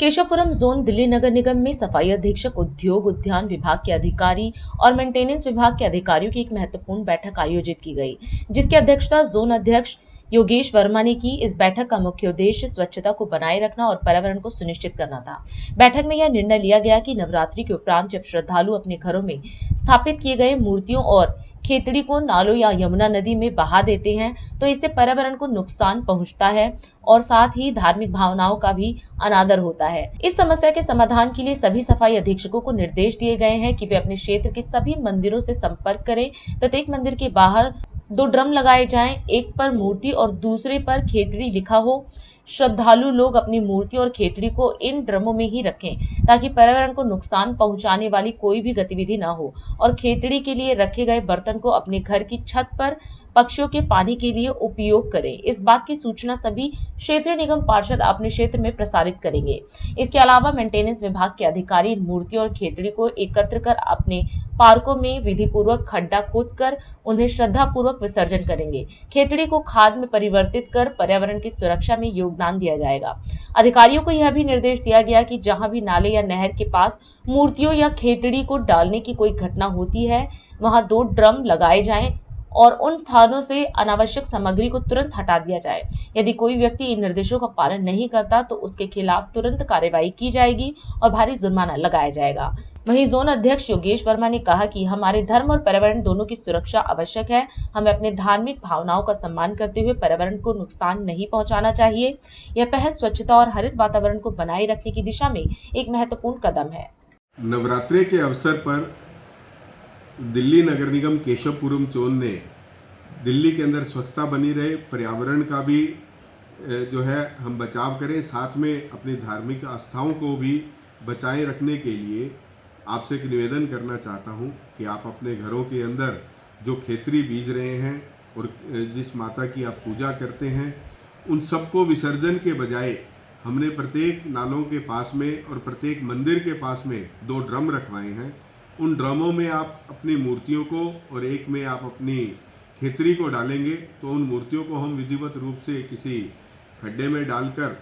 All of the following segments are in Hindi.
केशवपुरम जोन दिल्ली नगर निगम में सफाई अधीक्षक, उद्योग उद्यान विभाग के अधिकारी और मेंटेनेंस विभाग के अधिकारियों की एक महत्वपूर्ण बैठक आयोजित की गई, जिसकी अध्यक्षता जोन अध्यक्ष योगेश वर्मा ने की। इस बैठक का मुख्य उद्देश्य स्वच्छता को बनाए रखना और पर्यावरण को सुनिश्चित करना था। बैठक में यह निर्णय लिया गया कि नवरात्रि के उपरांत जब श्रद्धालु अपने घरों में स्थापित किए गए मूर्तियों और खेतड़ी को नालों या यमुना नदी में बहा देते हैं, तो इससे पर्यावरण को नुकसान पहुंचता है और साथ ही धार्मिक भावनाओं का भी अनादर होता है। इस समस्या के समाधान के लिए सभी सफाई अधीक्षकों को निर्देश दिए गए हैं कि वे अपने क्षेत्र के सभी मंदिरों से संपर्क करें। प्रत्येक मंदिर के बाहर 2 ड्रम लगाए जाएं, एक पर मूर्ति और दूसरे पर खेतड़ी लिखा हो। श्रद्धालु लोग अपनी मूर्ति और खेतड़ी को इन ड्रमों में ही रखें ताकि पर्यावरण को नुकसान पहुंचाने वाली कोई भी गतिविधि न हो, और खेतड़ी के लिए रखे गए बर्तन को अपने घर की छत पर पक्षियों के पानी के लिए उपयोग करें। इस बात की सूचना सभी क्षेत्रीय निगम पार्षद अपने क्षेत्र में प्रसारित करेंगे। इसके अलावा मेंटेनेंस विभाग के अधिकारी इन मूर्तियों और खेतड़ी को एकत्र कर अपने पार्कों में विधि पूर्वक खड्डा खोदकर उन्हें श्रद्धा पूर्वक विसर्जन करेंगे। खेतड़ी को खाद में परिवर्तित कर पर्यावरण की सुरक्षा में योगदान दिया जाएगा। अधिकारियों को यह भी निर्देश दिया गया कि जहां भी नाले या नहर के पास मूर्तियों या खेतड़ी को डालने की कोई घटना होती है, वहां 2 ड्रम लगाए जाएं और उन स्थानों से अनावश्यक सामग्री को तुरंत हटा दिया जाए। यदि कोई व्यक्ति इन निर्देशों का पालन नहीं करता तो उसके खिलाफ तुरंत कार्रवाई की जाएगी और भारी जुर्माना लगाया जाएगा। वहीं जोन अध्यक्ष योगेश वर्मा ने कहा कि हमारे धर्म और पर्यावरण दोनों की सुरक्षा आवश्यक है। हमें अपने धार्मिक भावनाओं का सम्मान करते हुए पर्यावरण को नुकसान नहीं पहुंचाना चाहिए। यह पहल स्वच्छता और हरित वातावरण को बनाए रखने की दिशा में एक महत्वपूर्ण कदम है। नवरात्रि के अवसर पर दिल्ली नगर निगम केशवपुरम जोन ने दिल्ली के अंदर स्वच्छता बनी रहे, पर्यावरण का भी जो है हम बचाव करें, साथ में अपनी धार्मिक आस्थाओं को भी बचाए रखने के लिए आपसे एक निवेदन करना चाहता हूं कि आप अपने घरों के अंदर जो खेतड़ी बीज रहे हैं और जिस माता की आप पूजा करते हैं, उन सबको विसर्जन के बजाय हमने प्रत्येक नालों के पास में और प्रत्येक मंदिर के पास में 2 ड्रम रखवाए हैं। उन ड्रमों में आप अपनी मूर्तियों को और एक में आप अपनी खेतड़ी को डालेंगे, तो उन मूर्तियों को हम विधिवत रूप से किसी खड्डे में डालकर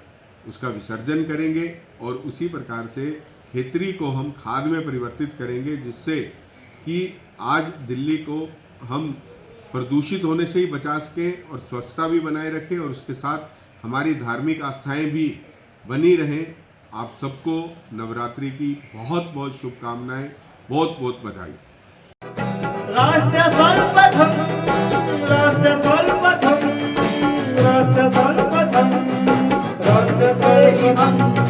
उसका विसर्जन करेंगे और उसी प्रकार से खेतड़ी को हम खाद में परिवर्तित करेंगे, जिससे कि आज दिल्ली को हम प्रदूषित होने से ही बचा सकें और स्वच्छता भी बनाए रखें और उसके साथ हमारी धार्मिक आस्थाएं भी बनी रहें। आप सबको नवरात्रि की बहुत बहुत शुभकामनाएं, बहुत बहुत बधाई। राष्ट्र सर्वप्रथम, राष्ट्र सर्वप्रथम, राष्ट्र सर्वप्रथम, राष्ट्र सर्वप्रथम।